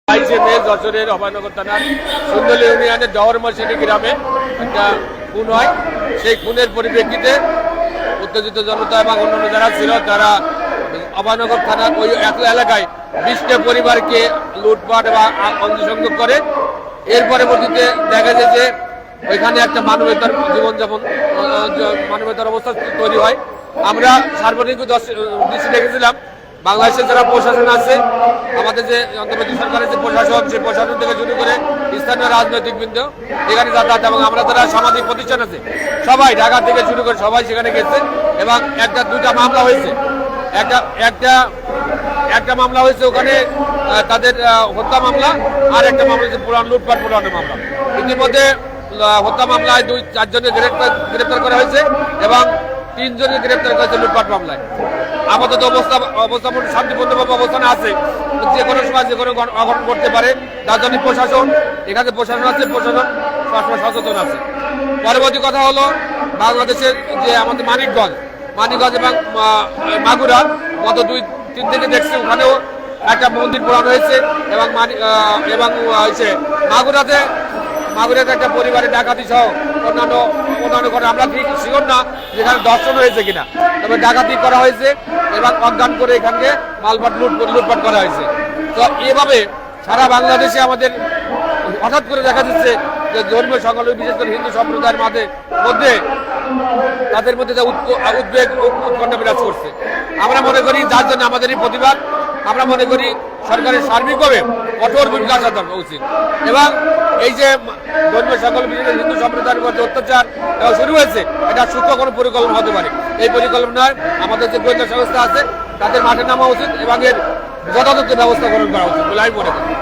22 মে যশোরের অভয়নগর থানার সুন্দরী ইউনিয়নের ডহরমশাটি গ্রামে একটা খুন হয়। সেই খুনের পরিপ্রেক্ষিতে উত্তেজিত জনতা এবং অন্যান্য যারা ছিল তারা অভয়নগর থানার ওই এলাকায় 20টা পরিবারকে লুটপাট বা অগ্নিসংযোগ করে। এর পরবর্তীতে দেখা যায় যে ওইখানে একটা মানবতার জীবনযাপন মানবতার অবস্থা তৈরি হয়। আমরা সার্বজনীন দৃষ্টি দেখেছিলাম বাংলাদেশের যারা প্রশাসন আছে, আমাদের যে অন্তর্বর্তী সরকারের যে প্রশাসন, সেই প্রশাসন থেকে শুরু করে স্থানীয় রাজনৈতিক বৃন্দ এখানে যাতায়াত এবং আমরা যারা সামাজিক প্রতিষ্ঠান আছে সবাই ঢাকা থেকে শুরু করে সবাই সেখানে গেছে এবং দুইটা মামলা হয়েছে। একটা মামলা হয়েছে ওখানে তাদের হত্যা মামলা, আর একটা মামলা হচ্ছে লুটপাট পুরানো মামলা। ইতিমধ্যে হত্যা মামলায় 4 জনের গ্রেপ্তার করা হয়েছে এবং 3 জনের গ্রেপ্তার করা হয়েছে লুটপাট মামলায়। আপাতত অবস্থা শান্তিপূর্ণভাবে অবস্থানে আছে, যে কোনো সময় যে কোনো অঘটন করতে পারে। তার জন্য প্রশাসন এখানে আছে, প্রশাসন সবসময় সচেতন আছে। পরবর্তী কথা হলো বাংলাদেশের যে আমাদের মানিকগঞ্জ এবং মাগুরা গত 2-3 দিনে দেখছি ওখানেও একটা মন্দির পোড়ানো হয়েছে এবং মাগুরাতে একটা পরিবারের ডাকাতি সহ অন্যান্য ঘটনা আমরা ঠিক শিওর না যেখানে দর্শন হয়েছে কিনা, তবে ডাকাতি করা হয়েছে এবং অজ্ঞান করে এখানকে মালপাট লুটপাট করা হয়েছে। তো এভাবে সারা বাংলাদেশে আমাদের হঠাৎ করে দেখা যাচ্ছে যে ধর্মীয় সংখ্যালঘু বিশেষ করে হিন্দু সম্প্রদায়ের মধ্যে তাদের মধ্যে উদ্বেগ উৎকণ্ঠা বিরাজ করছে। আমরা মনে করি যার জন্য আমাদের এই প্রতিবাদ। আমরা মনে করি সরকারের সার্বিকভাবে কঠোর ভূমিকা আসা দরকার উচিত এবং এই যে ধর্মীয় সংখ্যালঘু বিশেষ করে হিন্দু সম্প্রদায়ের মধ্যে অত্যাচার শুরু হয়েছে, এটা সূক্ষ্ম কোনো পরিকল্পনা হতে পারে। এই পরিকল্পনায় আমাদের যে গোয়েন্দা সংস্থা আছে তাদের মাঠে নামা উচিত এবং এর যথাযথ ব্যবস্থা গ্রহণ করা উচিত বলে আমি মনে করি।